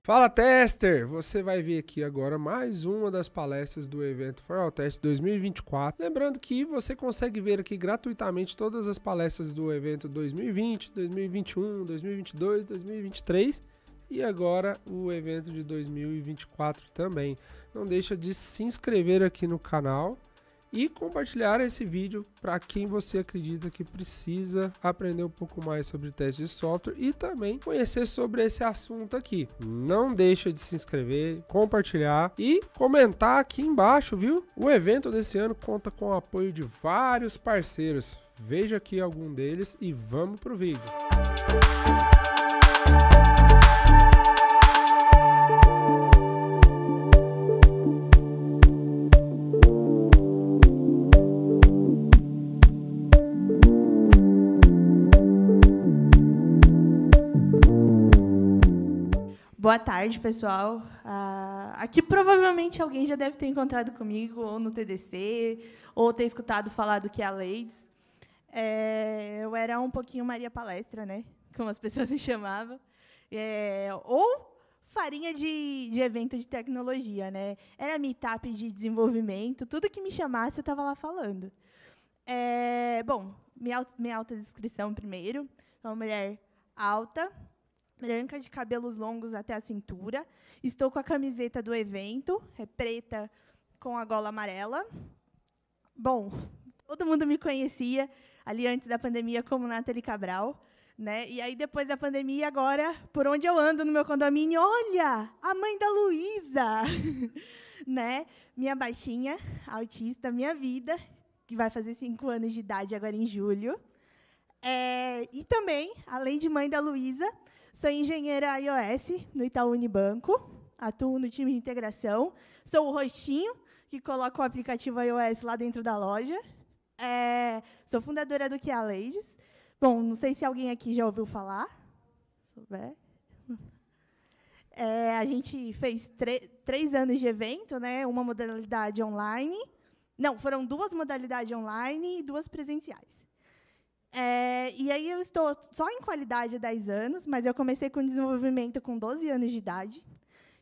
Fala, Tester! Você vai ver aqui agora mais uma das palestras do evento For All Test 2024. Lembrando que você consegue ver aqui gratuitamente todas as palestras do evento 2020, 2021, 2022, 2023 e agora o evento de 2024 também. Não deixa de se inscrever aqui no canal e compartilhar esse vídeo para quem você acredita que precisa aprender um pouco mais sobre teste de software e também conhecer sobre esse assunto aqui. Não deixa de se inscrever, compartilhar e comentar aqui embaixo, viu? O evento desse ano conta com o apoio de vários parceiros. Veja aqui algum deles e vamos pro vídeo. Boa tarde, pessoal. Aqui provavelmente alguém já deve ter encontrado comigo, ou no TDC, ou ter escutado falar do que é a Ladies. Eu era um pouquinho Maria Palestra, né? Como as pessoas me chamavam. Ou farinha de evento de tecnologia, né? Era meetup de desenvolvimento, tudo que me chamasse eu estava lá falando. Bom, minha autodescrição primeiro. Sou uma mulher alta, branca, de cabelos longos até a cintura. Estou com a camiseta do evento, é preta com a gola amarela. Bom, todo mundo me conhecia ali antes da pandemia como Nathalie Cabral, né? E aí, depois da pandemia, agora, por onde eu ando no meu condomínio, olha, a mãe da Luísa! Né? Minha baixinha, autista, minha vida, que vai fazer 5 anos de idade agora em julho. E também, além de mãe da Luísa, sou engenheira iOS no Itaú Unibanco, atuo no time de integração, sou o rostinho que coloca o aplicativo iOS lá dentro da loja, sou fundadora do que é a Ladies. Bom, não sei se alguém aqui já ouviu falar. Se souber. A gente fez 3 anos de evento, né? Uma modalidade online. Não, foram 2 modalidades online e 2 presenciais. E aí eu estou só em qualidade há 10 anos, mas eu comecei com desenvolvimento com 12 anos de idade.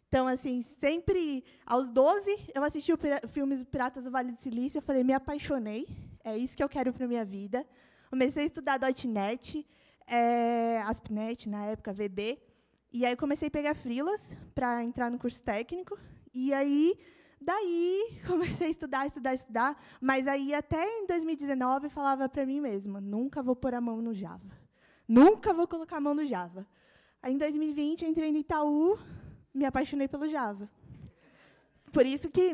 Então, assim, sempre aos 12, eu assisti o filme Piratas do Vale do Silício, eu falei, me apaixonei, é isso que eu quero para a minha vida. Comecei a estudar .NET, ASP.NET, na época, VB, e aí eu comecei a pegar freelas para entrar no curso técnico, e aí, daí, comecei a estudar, mas aí, até em 2019, eu falava para mim mesma, nunca vou pôr a mão no Java. Nunca vou colocar a mão no Java. Aí, em 2020, eu entrei no Itaú, me apaixonei pelo Java. Por isso que,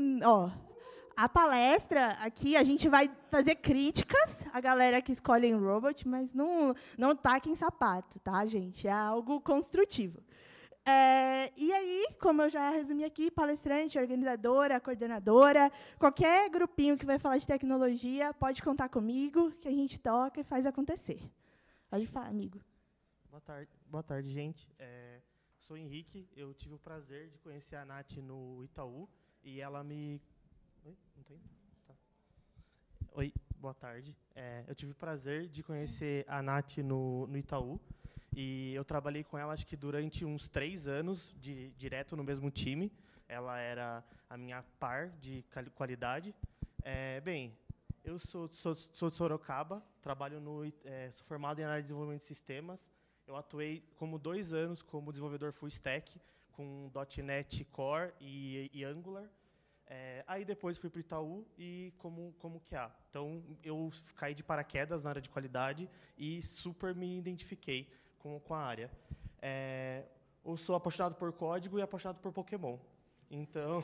a palestra aqui, a gente vai fazer críticas à galera que escolhe em robot, mas não taquem sapato, tá, gente? É algo construtivo. E aí, como eu já resumi aqui, palestrante, organizadora, coordenadora, qualquer grupinho que vai falar de tecnologia, pode contar comigo, que a gente toca e faz acontecer. Pode falar, amigo. Boa tarde, gente. Sou Henrique, eu tive o prazer de conhecer a Nath no Itaú, e ela me... Oi? Não tem? Tá. Oi, boa tarde. Eu tive o prazer de conhecer a Nath no Itaú, e eu trabalhei com ela, acho que durante uns 3 anos, direto no mesmo time. Ela era a minha par de qualidade. Bem, eu sou de Sorocaba, sou formado em análise de desenvolvimento de sistemas. Eu atuei como 2 anos como desenvolvedor full stack, com .NET Core e Angular. Aí depois fui para o Itaú e como QA. Então, eu caí de paraquedas na área de qualidade e super me identifiquei com a área. Eu sou apaixonado por código e apaixonado por Pokémon. Então,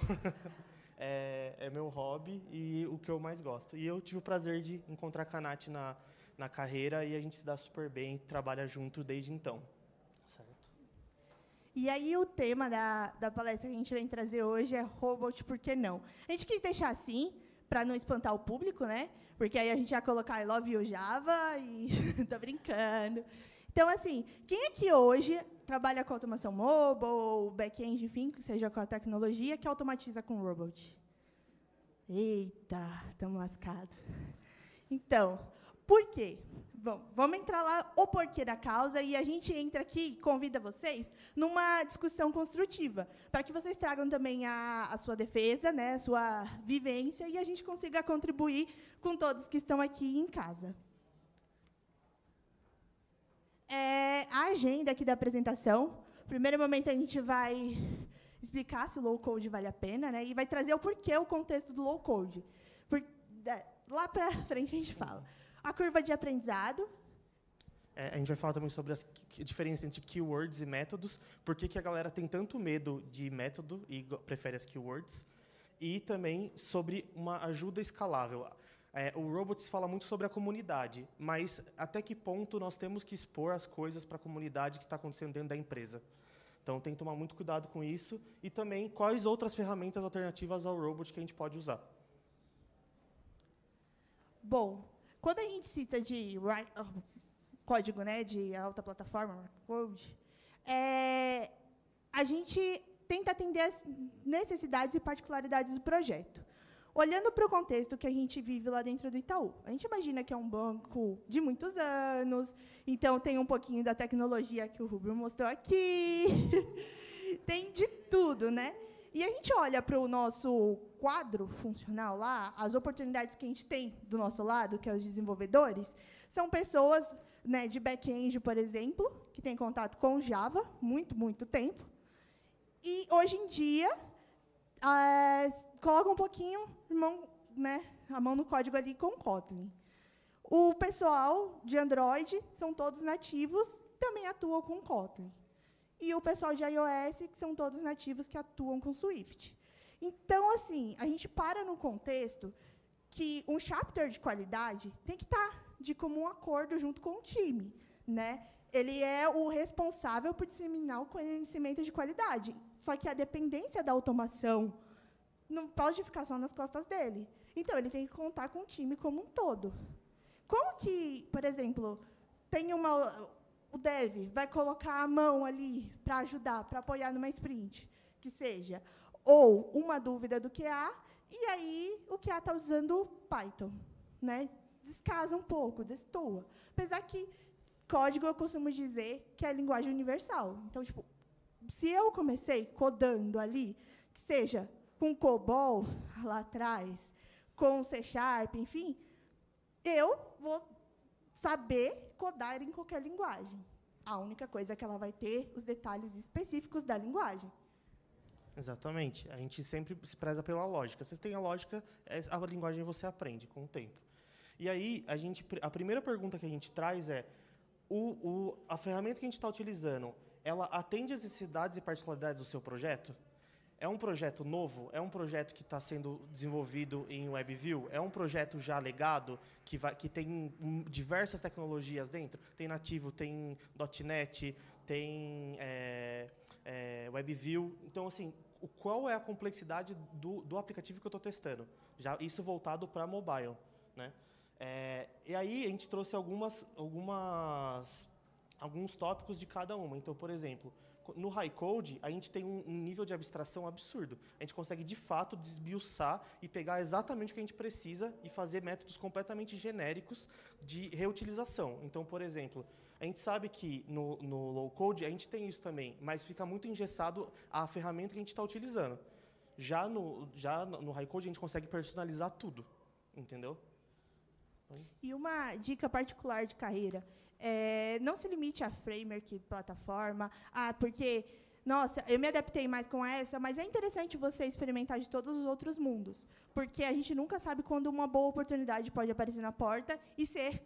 é meu hobby e o que eu mais gosto. E eu tive o prazer de encontrar a Nath na carreira e a gente se dá super bem e trabalha junto desde então. Certo. E aí o tema da palestra que a gente vem trazer hoje é Robot, por que não? A gente quis deixar assim, para não espantar o público, né? Porque aí a gente ia colocar I love you Java e... Tô brincando. Então, assim, quem aqui hoje trabalha com automação mobile, back-end, enfim, seja com a tecnologia, que automatiza com robot? Eita, estamos lascados. Então, Por quê? Bom, vamos entrar lá o porquê da causa e a gente entra aqui, convida vocês, numa discussão construtiva, para que vocês tragam também a sua defesa, né, a sua vivência, e a gente consiga contribuir com todos que estão aqui em casa. A agenda aqui da apresentação. Primeiro momento, a gente vai explicar se o low-code vale a pena, né, e vai trazer o porquê, o contexto do low-code. Lá para frente, a gente fala. A curva de aprendizado. A gente vai falar também sobre a diferença entre keywords e métodos, por que a galera tem tanto medo de método e prefere as keywords, e também sobre uma ajuda escalável. O Robots fala muito sobre a comunidade, mas até que ponto nós temos que expor as coisas para a comunidade que está acontecendo dentro da empresa. Então, tem que tomar muito cuidado com isso, e também quais outras ferramentas alternativas ao Robot que a gente pode usar. Bom, quando a gente cita de código, né, de alta plataforma, code, a gente tenta atender as necessidades e particularidades do projeto. Olhando para o contexto que a gente vive lá dentro do Itaú, a gente imagina que é um banco de muitos anos, então tem um pouquinho da tecnologia que o Rubio mostrou aqui, tem de tudo, né? E a gente olha para o nosso quadro funcional lá, as oportunidades que a gente tem do nosso lado, que é os desenvolvedores, são pessoas, né, de back-end, por exemplo, que têm contato com Java, muito tempo, e, hoje em dia, coloca um pouquinho a mão no código ali com Kotlin. O pessoal de Android são todos nativos, também atuam com Kotlin. E o pessoal de iOS, que são todos nativos que atuam com Swift. Então, assim, a gente para no contexto que um chapter de qualidade tem que estar de comum acordo junto com o time, né? Ele é o responsável por disseminar o conhecimento de qualidade. Só que a dependência da automação não pode ficar só nas costas dele. Então, ele tem que contar com o time como um todo. Como que, por exemplo, o dev vai colocar a mão ali para ajudar, para apoiar numa sprint, que seja, ou uma dúvida do QA, e aí o QA está usando Python, né? Descasa um pouco, destoa. Apesar que código, eu costumo dizer que é a linguagem universal. Então, tipo, se eu comecei codando ali, que seja com COBOL lá atrás, com C#, enfim, eu vou saber codar em qualquer linguagem. A única coisa é que ela vai ter os detalhes específicos da linguagem. Exatamente. A gente sempre se preza pela lógica. Você tem a lógica, a linguagem você aprende com o tempo. E aí, a primeira pergunta que a gente traz é, a ferramenta que a gente está utilizando, ela atende às necessidades e particularidades do seu projeto? É um projeto novo? É um projeto que está sendo desenvolvido em WebView? É um projeto já legado, que tem diversas tecnologias dentro? Tem nativo, tem .NET, tem WebView. Então, assim, qual é a complexidade do aplicativo que eu estou testando? Já isso voltado para mobile, né? E aí, a gente trouxe alguns tópicos de cada uma. Então, por exemplo, no High Code, a gente tem um nível de abstração absurdo. A gente consegue, de fato, desbiuçar e pegar exatamente o que a gente precisa e fazer métodos completamente genéricos de reutilização. Então, por exemplo, a gente sabe que no Low Code a gente tem isso também, mas fica muito engessado a ferramenta que a gente está utilizando. Já no High Code, a gente consegue personalizar tudo, entendeu? E uma dica particular de carreira, não se limite a framework, plataforma, porque, nossa, eu me adaptei mais com essa, mas é interessante você experimentar de todos os outros mundos, porque a gente nunca sabe quando uma boa oportunidade pode aparecer na porta e ser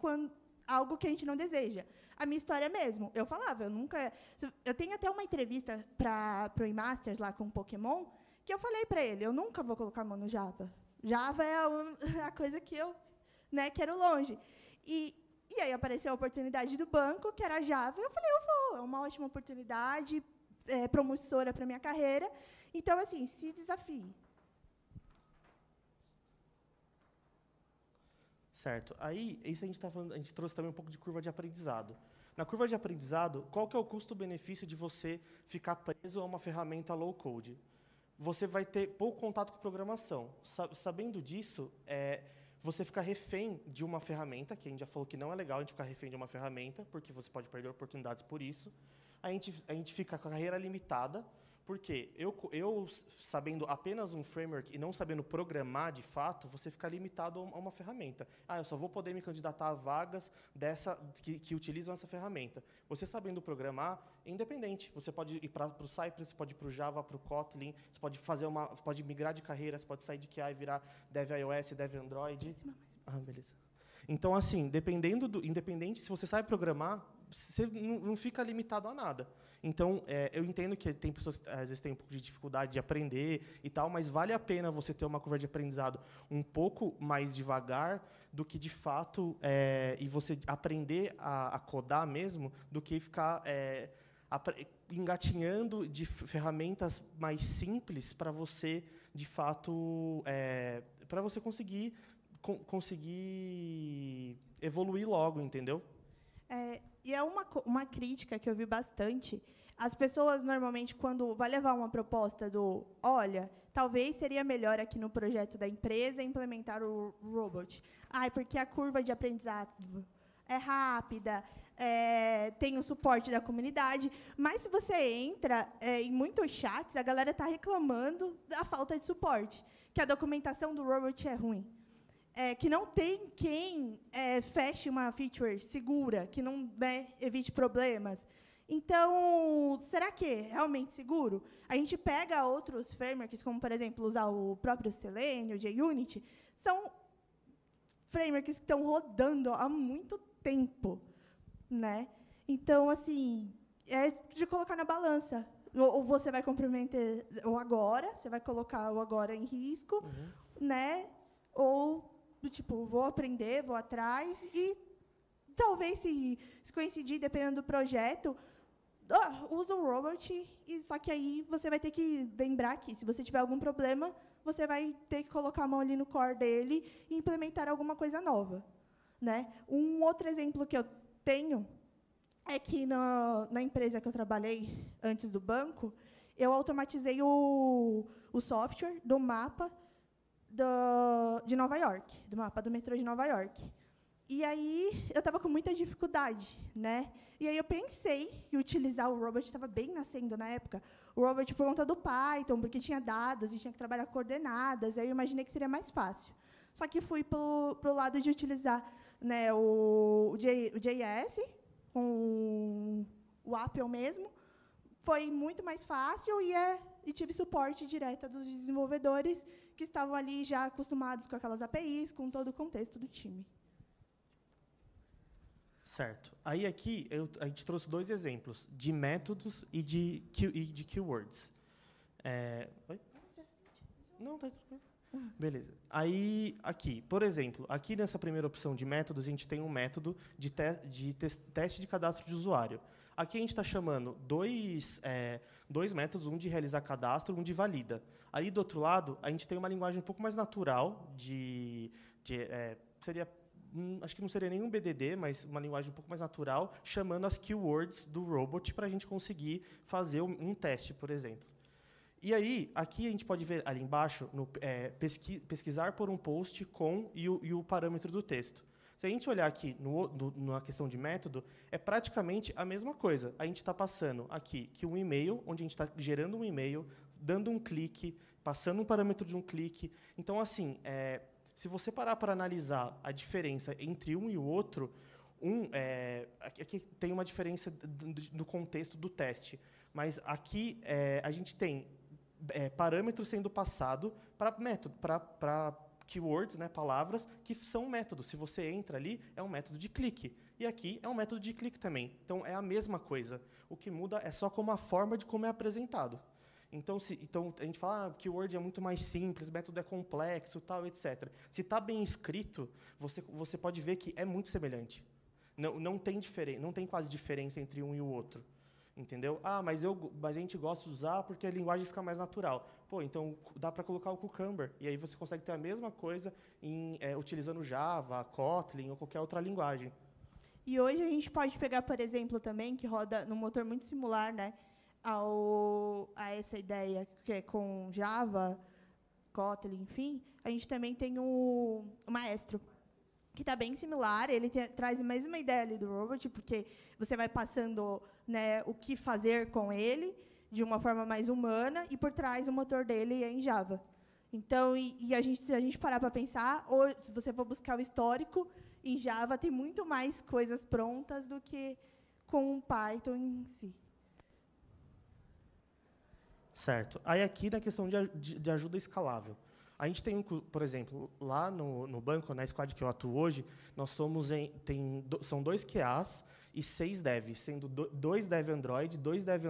algo que a gente não deseja. A minha história mesmo, eu falava, eu tenho até uma entrevista para o eMasters lá com o Pokémon, que eu falei para ele, eu nunca vou colocar a mão no Java. Java é a coisa que eu quero longe. E aí apareceu a oportunidade do banco, que era Java, e eu falei, eu vou, é uma ótima oportunidade, promissora para a minha carreira. Então, assim, se desafie. Certo. Aí, isso a gente está falando, a gente trouxe também um pouco de curva de aprendizado. Na curva de aprendizado, qual que é o custo-benefício de você ficar preso a uma ferramenta low-code? Você vai ter pouco contato com programação. Sabendo disso, você fica refém de uma ferramenta, que a gente já falou que não é legal a gente ficar refém de uma ferramenta, porque você pode perder oportunidades por isso. A gente fica com a carreira limitada, porque eu sabendo apenas um framework e não sabendo programar de fato, você fica limitado a uma ferramenta. Eu só vou poder me candidatar a vagas que utilizam essa ferramenta. Você sabendo programar, é independente. Você pode ir para o Cypress, você pode ir para o Java, para o Kotlin, você pode pode migrar de carreira, você pode sair de QA e virar Dev iOS, Dev Android. Beleza. Então, assim, independente se você sabe programar, você não fica limitado a nada. Então, eu entendo que tem pessoas que, às vezes, têm um pouco de dificuldade de aprender e tal, mas vale a pena você ter uma curva de aprendizado um pouco mais devagar do que, de fato, e você aprender a codar mesmo, do que ficar engatinhando de ferramentas mais simples para você, de fato, para você conseguir evoluir logo, entendeu? E é uma crítica que eu vi bastante. As pessoas, normalmente, quando vai levar uma proposta olha, talvez seria melhor aqui no projeto da empresa implementar o robot. Porque a curva de aprendizado é rápida, tem o suporte da comunidade. Mas, se você entra em muitos chats, a galera está reclamando da falta de suporte, que a documentação do robot é ruim. Que não tem quem feche uma feature segura, que não evite problemas. Então, será que é realmente seguro? A gente pega outros frameworks, como, por exemplo, usar o próprio Selenium, o JUnit, são frameworks que estão rodando há muito tempo, né? Então, assim, é de colocar na balança. Ou você vai comprometer o agora, você vai colocar o agora em risco, né? Ou vou aprender, vou atrás e talvez, se coincidir, dependendo do projeto, usa o robot, só que aí você vai ter que lembrar que, se você tiver algum problema, você vai ter que colocar a mão ali no core dele e implementar alguma coisa nova, né? Um outro exemplo que eu tenho é que na empresa que eu trabalhei antes do banco, eu automatizei o software do mapa de Nova York, do mapa do metrô de Nova York. E aí, eu estava com muita dificuldade, né? E aí eu pensei em utilizar o robot, estava bem nascendo na época, o robot por conta do Python, porque tinha dados e tinha que trabalhar coordenadas, aí eu imaginei que seria mais fácil. Só que fui para o lado de utilizar, né, o JS, com o Apple mesmo, foi muito mais fácil e tive suporte direto dos desenvolvedores que estavam ali já acostumados com aquelas APIs, com todo o contexto do time. Certo. Aí aqui a gente trouxe dois exemplos, de métodos e de keywords. Oi? Não, tá tranquilo. Beleza. Aí, aqui, por exemplo, aqui nessa primeira opção de métodos, a gente tem um método de teste de cadastro de usuário. Aqui a gente está chamando dois métodos, um de realizar cadastro, um de valida. Ali do outro lado, a gente tem uma linguagem um pouco mais natural acho que não seria nenhum BDD, mas uma linguagem um pouco mais natural, chamando as keywords do robot para a gente conseguir fazer um teste, por exemplo. E aí, aqui a gente pode ver ali embaixo, pesquisar por um post com e o parâmetro do texto. Se a gente olhar aqui na questão de método, é praticamente a mesma coisa. A gente está passando aqui que um e-mail, onde a gente está gerando um e-mail, dando um clique, passando um parâmetro de um clique. Então, assim, se você parar para analisar a diferença entre um e o outro, aqui tem uma diferença do contexto do teste. Mas aqui a gente tem parâmetro sendo passado para método, para keywords, né, palavras, que são métodos. Se você entra ali, é um método de clique. E aqui é um método de clique também. Então, é a mesma coisa. O que muda é só como a forma de como é apresentado. Então, a gente fala que o keyword é muito mais simples, o método é complexo, tal, etc. Se está bem escrito, você pode ver que é muito semelhante. Não tem quase diferença entre um e o outro. Entendeu? Mas a gente gosta de usar porque a linguagem fica mais natural. Então dá para colocar o Cucumber. E aí você consegue ter a mesma coisa utilizando Java, Kotlin ou qualquer outra linguagem. E hoje a gente pode pegar, por exemplo, também, que roda num motor muito similar, né, a essa ideia, que é com Java, Kotlin, enfim, a gente também tem o Maestro, que está bem similar. Ele traz a mesma ideia ali do robot, porque você vai passando, né, o que fazer com ele de uma forma mais humana, e por trás o motor dele é em Java. Então, se a gente parar para pensar, ou se você for buscar o histórico, em Java tem muito mais coisas prontas do que com o Python em si. Certo. Aí aqui na questão de ajuda escalável. A gente tem, por exemplo, lá no banco, na squad que eu atuo hoje, nós são 2 QAs e 6 devs, sendo 2 dev Android, 2 dev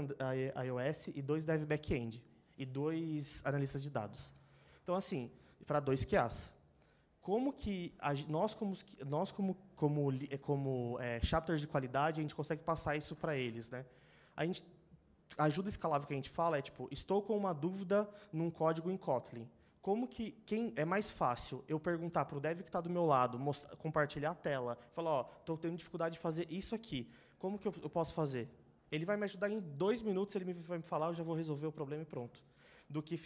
iOS e 2 dev back-end, e 2 analistas de dados. Então, assim, para 2 QAs. Como que nós, como chapters de qualidade, a gente consegue passar isso para eles, né? A ajuda escalável que a gente fala é, tipo, estou com uma dúvida num código em Kotlin. Quem é mais fácil eu perguntar para o dev que está do meu lado, compartilhar a tela, falar, ó, estou tendo dificuldade de fazer isso aqui, como que eu posso fazer? Ele vai me ajudar em 2 minutos, ele vai me falar, eu já vou resolver o problema e pronto. Do que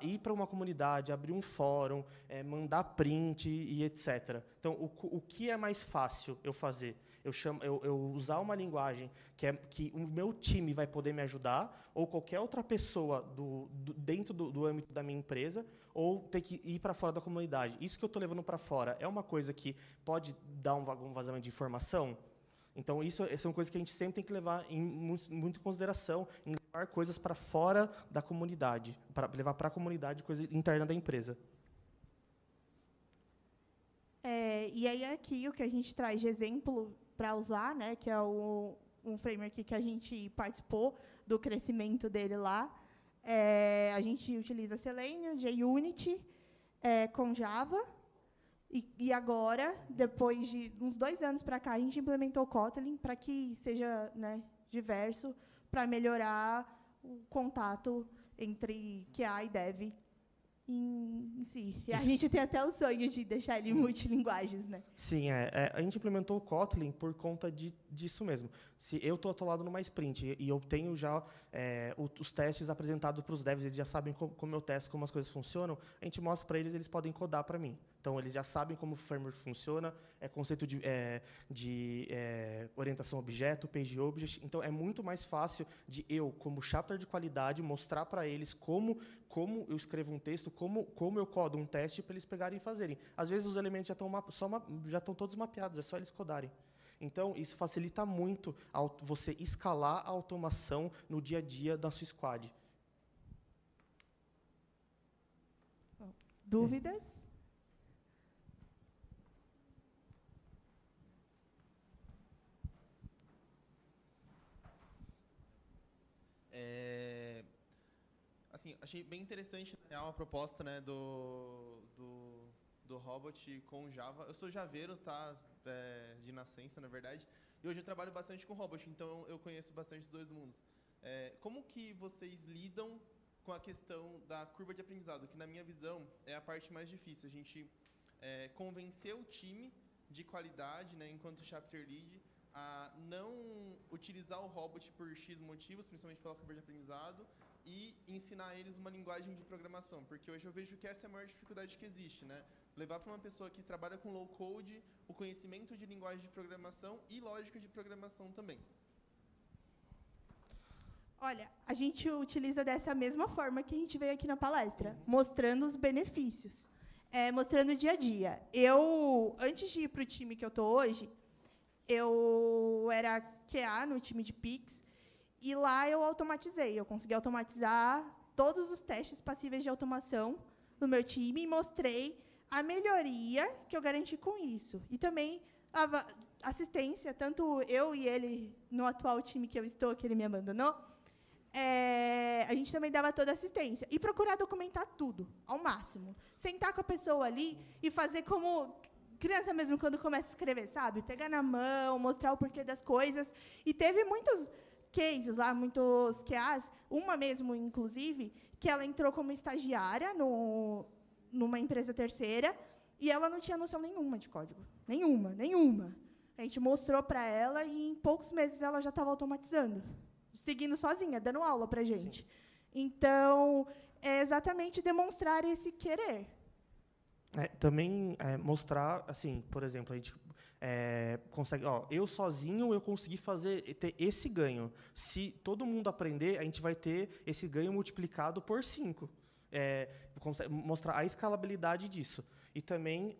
ir para uma comunidade, abrir um fórum, mandar print e etc. Então, o que é mais fácil eu fazer? Eu usar uma linguagem que o meu time vai poder me ajudar, ou qualquer outra pessoa dentro do âmbito da minha empresa, ou ter que ir para fora da comunidade. Isso que eu estou levando para fora é uma coisa que pode dar um vazamento de informação? Então, isso são coisas que a gente sempre tem que levar muito em consideração, em levar coisas para fora da comunidade, para levar para a comunidade coisa interna da empresa. E aí, aqui, o que a gente traz de exemplo para usar, né, que é um framework que a gente participou do crescimento dele lá, a gente utiliza Selenium, JUnity, com Java. E agora, depois de uns 2 anos para cá, a gente implementou Kotlin para que seja, né, diverso, para melhorar o contato entre QA e Dev em si. E a gente tem até o sonho de deixar ele multilinguagens, né? Sim, a gente implementou o Kotlin por conta disso mesmo. Se eu estou atolado numa sprint e eu tenho já os testes apresentados para os devs, eles já sabem como eu testo, como as coisas funcionam, a gente mostra para eles codem codar para mim. Então, eles já sabem como o framework funciona, conceito de orientação a objeto, page object. Então, é muito mais fácil de eu, como chapter de qualidade, mostrar para eles como eu escrevo um texto, como eu codo um teste para eles pegarem e fazerem. Às vezes, os elementos já estão todos mapeados, é só eles codarem. Então, isso facilita muito você escalar a automação no dia a dia da sua squad. Dúvidas? Assim, achei bem interessante a proposta, né, do robot com Java. Eu sou javeiro, tá, de nascença, na verdade, e hoje eu trabalho bastante com robot, então eu conheço bastante os dois mundos. Como que vocês lidam com a questão da curva de aprendizado, que na minha visão é a parte mais difícil, a gente convencer o time de qualidade, né, enquanto chapter lead, a não utilizar o robot por X motivos, principalmente pela curva de aprendizado, e ensinar eles uma linguagem de programação, porque hoje eu vejo que essa é a maior dificuldade que existe, né? Levar para uma pessoa que trabalha com low code o conhecimento de linguagem de programação e lógica de programação também. Olha, a gente utiliza dessa mesma forma que a gente veio aqui na palestra, mostrando os benefícios, mostrando o dia a dia. Antes de ir para o time que eu estou hoje, eu era QA no time de Pix, e lá eu automatizei. Eu consegui automatizar todos os testes passíveis de automação no meu time e mostrei a melhoria que eu garanti com isso. E também a assistência, tanto eu e ele, no atual time que eu estou, que ele me abandonou, a gente também dava toda a assistência. E procurar documentar tudo, ao máximo. Sentar com a pessoa ali e fazer como criança mesmo, quando começa a escrever, sabe? Pegar na mão, mostrar o porquê das coisas. E teve muitos cases lá, muitos QAs, uma mesmo, inclusive, que ela entrou como estagiária numa empresa terceira e ela não tinha noção nenhuma de código. Nenhuma. A gente mostrou para ela e, em poucos meses, ela já estava automatizando, seguindo sozinha, dando aula para a gente. Sim. Então, é exatamente demonstrar esse querer. Também mostrar, assim, por exemplo, a gente consegue, eu sozinho eu consegui ter esse ganho. Se todo mundo aprender, a gente vai ter esse ganho multiplicado por 5. Mostrar a escalabilidade disso. E também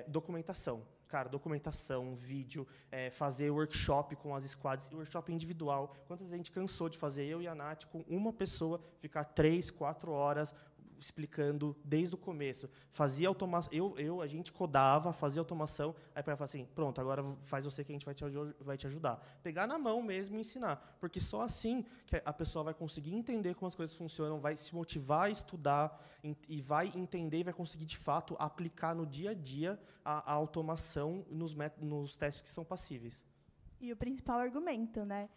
documentação. Cara, documentação, vídeo, fazer workshop com as squads, workshop individual. Quantas vezes a gente cansou de fazer, eu e a Nath, com uma pessoa, ficar 3, 4 horas explicando desde o começo. Fazia automação, a gente codava, fazia automação, aí para falar assim, pronto, agora faz você que a gente vai te ajudar. Pegar na mão mesmo e ensinar, porque só assim que a pessoa vai conseguir entender como as coisas funcionam, vai se motivar a estudar e vai entender e vai conseguir de fato aplicar no dia a dia a automação nos testes que são passíveis. E o principal argumento, né?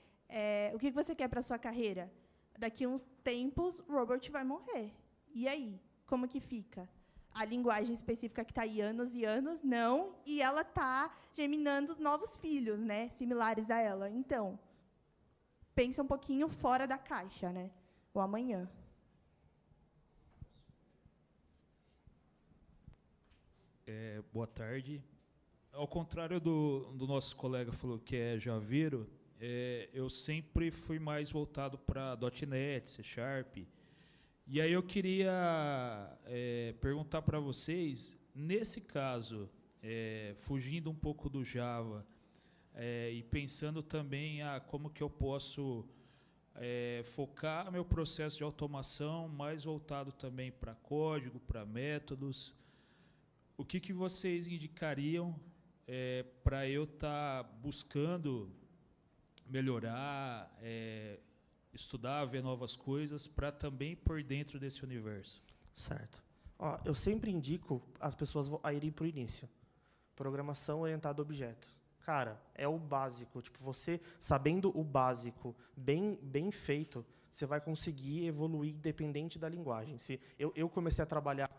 O que você quer para sua carreira? Daqui a uns tempos, o robot vai morrer. E aí, como que fica? A linguagem específica que está aí anos e anos, não, e ela está germinando novos filhos, né, similares a ela. Então, pensa um pouquinho fora da caixa, né? O amanhã. Boa tarde. Ao contrário do nosso colega falou que é Javeiro, eu sempre fui mais voltado para .NET, C#. E aí eu queria perguntar para vocês, nesse caso, fugindo um pouco do Java e pensando também como que eu posso focar meu processo de automação mais voltado também para código, para métodos, o que vocês indicariam para eu estar buscando melhorar, estudar, ver novas coisas, para também por dentro desse universo? Certo. Eu sempre indico as pessoas a irem para o início. Programação orientada a objeto. Cara, é o básico. Tipo, você, sabendo o básico, bem feito, você vai conseguir evoluir independente da linguagem. Se eu comecei a trabalhar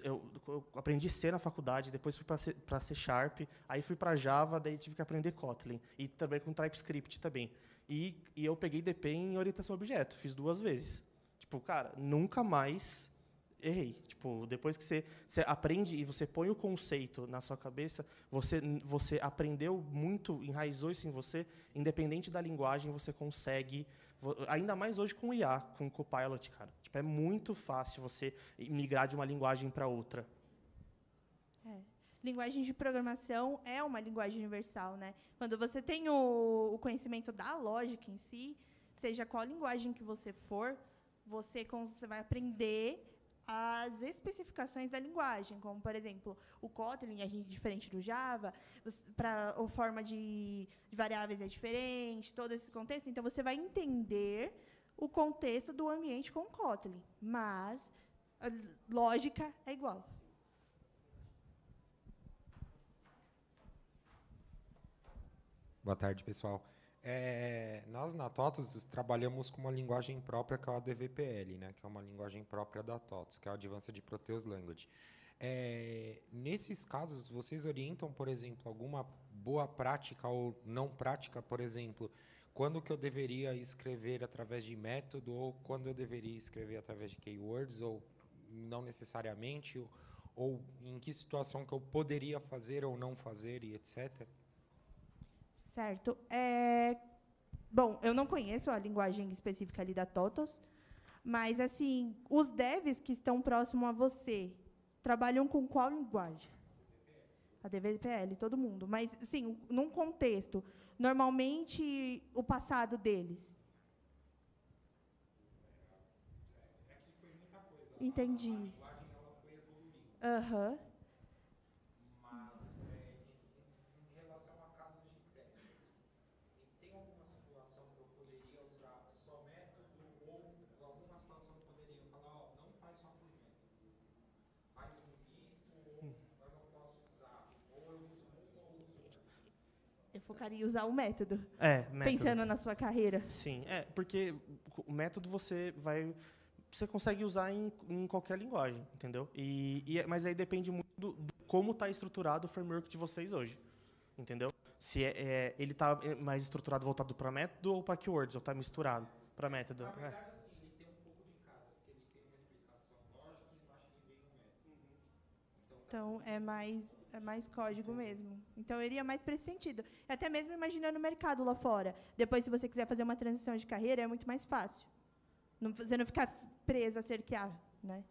eu aprendi C na faculdade, depois fui para C#, aí fui para Java, daí tive que aprender Kotlin, e também com TypeScript também. E eu peguei DP em orientação a objeto, fiz 2 vezes. Tipo, cara, nunca mais errei. Tipo, depois que você aprende e você põe o conceito na sua cabeça, você aprendeu muito, enraizou isso em você, independente da linguagem, você consegue, ainda mais hoje com o IA, com o Copilot, cara. Tipo, é muito fácil você migrar de uma linguagem para outra. Linguagem de programação é uma linguagem universal, né? Quando você tem o conhecimento da lógica em si, seja qual linguagem que você for, você vai aprender as especificações da linguagem, como, por exemplo, o Kotlin é diferente do Java, a forma de variáveis é diferente, todo esse contexto. Então, você vai entender o contexto do ambiente com o Kotlin, mas a lógica é igual. Boa tarde, pessoal. Nós, na TOTOS, trabalhamos com uma linguagem própria, que é o ADVPL, né, que é uma linguagem própria da TOTOS, que é o Advanced Proteus Language. Nesses casos, vocês orientam, por exemplo, alguma boa prática ou não prática, por exemplo, quando que eu deveria escrever através de método, ou quando eu deveria escrever através de keywords, ou não necessariamente, ou em que situação que eu poderia fazer ou não fazer, e etc.? Certo. Bom, eu não conheço a linguagem específica ali da TOTOS, mas, assim, os devs que estão próximos a você trabalham com qual linguagem? A DVPL, todo mundo. Mas, sim, num contexto, normalmente, o passado deles. Entendi. A linguagem ela foi evoluindo. Aham. Eu focaria em usar o método. Método. Pensando na sua carreira. Sim, porque o método você consegue usar em qualquer linguagem, entendeu? Mas aí depende muito do como está estruturado o framework de vocês hoje, entendeu? Se ele está mais estruturado voltado para método ou para keywords, ou está misturado para método. Na verdade, assim, ele tem um pouco de cada, porque ele tem uma explicação lógica e embaixo ele vem um método. Então, é mais código mesmo. Então, eu iria mais para esse sentido. Até mesmo imaginando o mercado lá fora. Depois, se você quiser fazer uma transição de carreira, é muito mais fácil. Você não ficar presa a ser QA, né?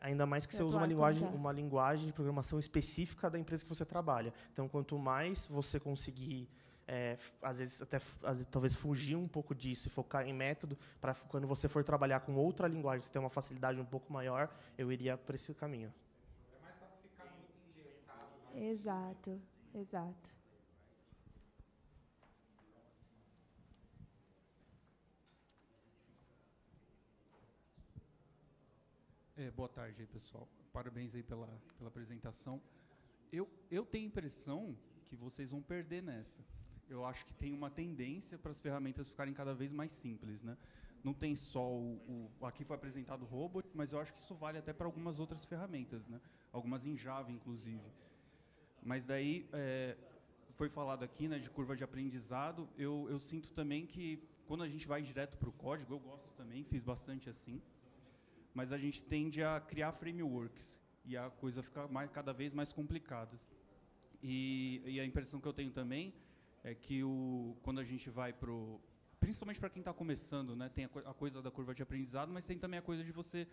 Ainda mais que você usa uma linguagem de programação específica da empresa que você trabalha. Então, quanto mais você conseguir, às vezes, talvez fugir um pouco disso e focar em método, para quando você for trabalhar com outra linguagem, você ter uma facilidade um pouco maior, eu iria por esse caminho. É mais para não ficar muito engessado. Exato, exato. Boa tarde aí, pessoal. Parabéns aí pela apresentação. Eu tenho a impressão que vocês vão perder nessa. Eu acho que tem uma tendência para as ferramentas ficarem cada vez mais simples, né? Não tem só aqui foi apresentado o robot, mas eu acho que isso vale até para algumas outras ferramentas, né? Algumas em Java, inclusive. Mas daí, foi falado aqui, né, de curva de aprendizado. Eu sinto também que, quando a gente vai direto para o código, eu gosto também, fiz bastante assim, mas a gente tende a criar frameworks e a coisa fica cada vez mais complicada. E a impressão que eu tenho também é que quando a gente vai principalmente para quem está começando, né, tem a coisa da curva de aprendizado, mas tem também a coisa de você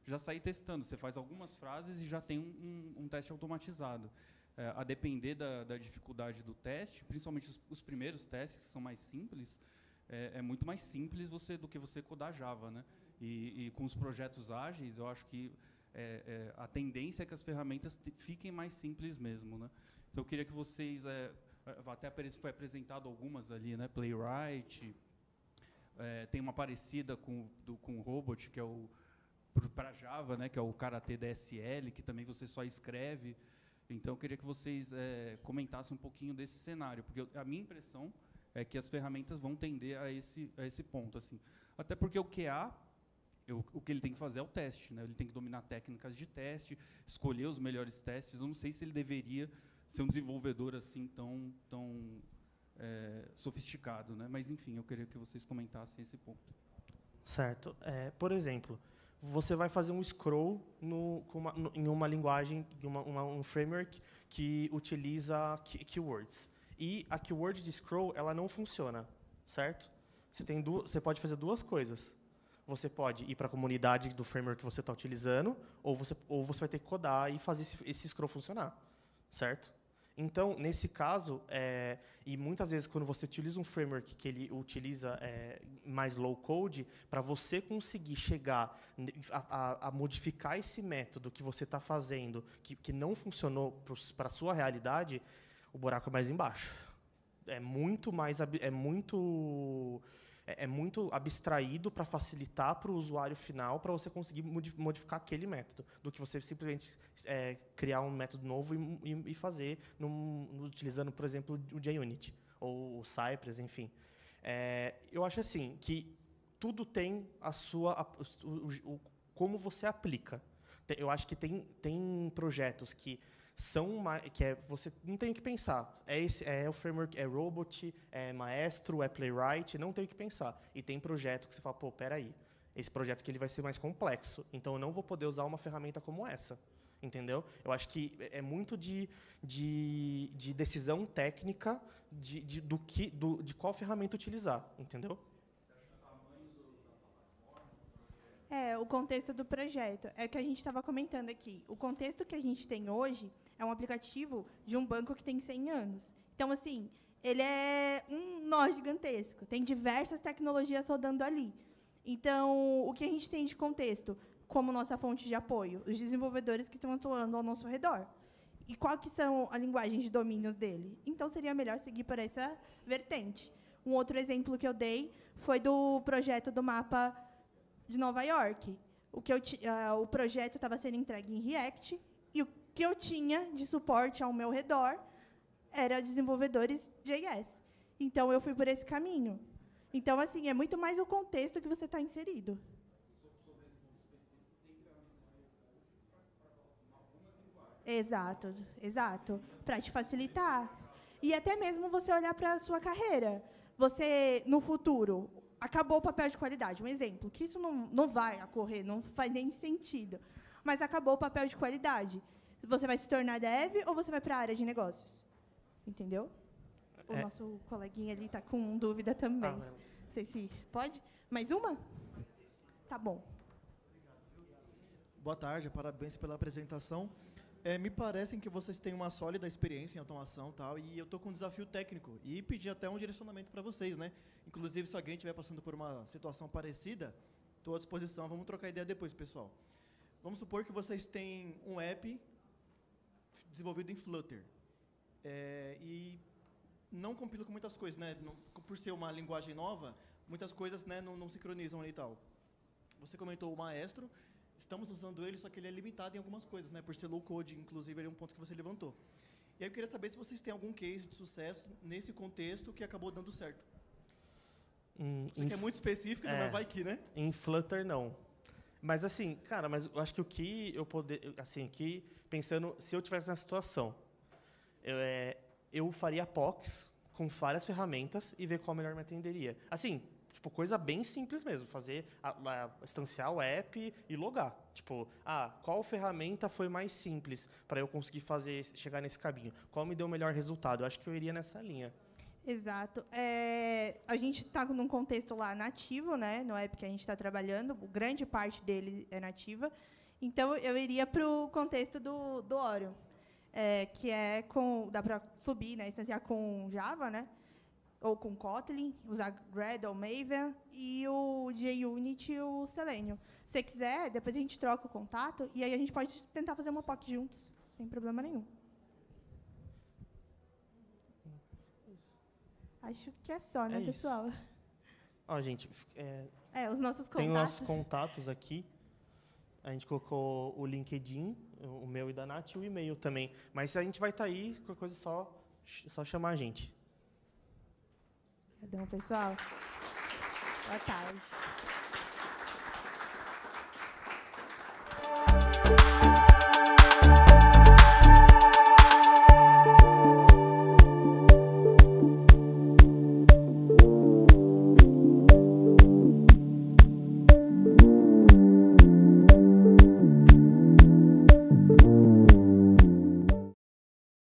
já sair testando. Você faz algumas frases e já tem um teste automatizado. A depender da dificuldade do teste, principalmente os primeiros testes, que são mais simples, é muito mais simples do que você codar Java, né? E com os projetos ágeis, eu acho que a tendência é que as ferramentas fiquem mais simples mesmo, né? Então, eu queria que vocês... até foi apresentado algumas ali, né? Playwright, tem uma parecida com o Robot, que é para Java, né? Que é o Karate DSL, que também você só escreve. Então, eu queria que vocês comentassem um pouquinho desse cenário, porque a minha impressão é que as ferramentas vão tender a esse ponto, assim. Até porque o QA... o que ele tem que fazer é o teste, né? Ele tem que dominar técnicas de teste, escolher os melhores testes. Eu não sei se ele deveria ser um desenvolvedor assim tão sofisticado, né? Mas, enfim, eu queria que vocês comentassem esse ponto. Certo. Por exemplo, você vai fazer um scroll em uma linguagem, um framework que utiliza keywords. E a keyword de scroll, ela não funciona, certo? Você pode fazer duas coisas. Você pode ir para a comunidade do framework que você está utilizando, ou você vai ter que codar e fazer esse scroll funcionar, certo? Então, nesse caso, e muitas vezes quando você utiliza um framework que ele utiliza mais low code, para você conseguir chegar a modificar esse método que você está fazendo, que não funcionou para a sua realidade, o buraco é mais embaixo. É muito abstraído para facilitar para o usuário final, para você conseguir modificar aquele método, do que você simplesmente criar um método novo e fazer, utilizando, por exemplo, o JUnit, ou o Cypress, enfim. Eu acho assim, que tudo tem como você aplica. Eu acho que tem projetos que você não tem o que pensar. É o framework, é Robot, é Maestro, é Playwright, não tem o que pensar. E tem projeto que você fala, peraí, esse projeto aqui ele vai ser mais complexo, então eu não vou poder usar uma ferramenta como essa. Entendeu? Eu acho que é muito de decisão técnica de qual ferramenta utilizar, entendeu? O contexto do projeto. É o que a gente estava comentando aqui. O contexto que a gente tem hoje é um aplicativo de um banco que tem 100 anos. Então, assim, ele é um nó gigantesco. Tem diversas tecnologias rodando ali. Então, o que a gente tem de contexto como nossa fonte de apoio? Os desenvolvedores que estão atuando ao nosso redor. E qual que são a linguagem de domínios dele? Então, seria melhor seguir por essa vertente. Um outro exemplo que eu dei foi do projeto do mapa de Nova York. O projeto estava sendo entregue em React, e o que eu tinha de suporte ao meu redor era desenvolvedores JS. Então, eu fui por esse caminho. Então, assim, é muito mais o contexto que você está inserido. Exato, exato. Para te facilitar. E até mesmo você olhar para a sua carreira. Você, no futuro, acabou o papel de qualidade. Um exemplo, que isso não vai ocorrer, não faz nem sentido. Mas acabou o papel de qualidade. Você vai se tornar dev ou você vai para a área de negócios? Entendeu? O nosso coleguinha ali está com dúvida também. Não sei se pode. Mais uma? Tá bom. Boa tarde, parabéns pela apresentação. Me parecem que vocês têm uma sólida experiência em automação e tal, e eu estou com um desafio técnico e pedi até um direcionamento para vocês, né? Inclusive, se alguém estiver passando por uma situação parecida, estou à disposição, vamos trocar ideia depois, pessoal. Vamos supor que vocês têm um app desenvolvido em Flutter e não compila com muitas coisas, né? Por ser uma linguagem nova, muitas coisas, né, não sincronizam ali e tal. Você comentou o Maestro. Estamos usando ele, só que ele é limitado em algumas coisas, né? Por ser low code, inclusive, ele é um ponto que você levantou. E aí eu queria saber se vocês têm algum case de sucesso nesse contexto que acabou dando certo. Isso aqui é muito específico, mas vai que, né? Em Flutter, não. Mas assim, cara, mas eu acho que o que eu poder, assim, que pensando, se eu tivesse nessa situação, eu faria POCs com várias ferramentas e ver qual melhor me atenderia. Assim, tipo, coisa bem simples mesmo, fazer instanciar o app e logar. Tipo, qual ferramenta foi mais simples para eu conseguir chegar nesse caminho? Qual me deu o melhor resultado? Eu acho que eu iria nessa linha. Exato. A gente está num contexto lá nativo, né? No app que a gente está trabalhando, grande parte dele é nativa. Então, eu iria para o contexto do Orion, que dá para subir, né? Instanciar com Java, né? Ou com Kotlin, usar Gradle, Maven, e o JUnit e o Selenium. Se você quiser, depois a gente troca o contato, e aí a gente pode tentar fazer uma POC juntos, sem problema nenhum. Acho que é só, né, pessoal? Ó, gente, os nossos contatos. Tem os nossos contatos aqui. A gente colocou o LinkedIn, o meu e da Nath, e o e-mail também. Mas a gente vai estar aí, qualquer coisa só chamar a gente. Perdão, pessoal. Boa tarde.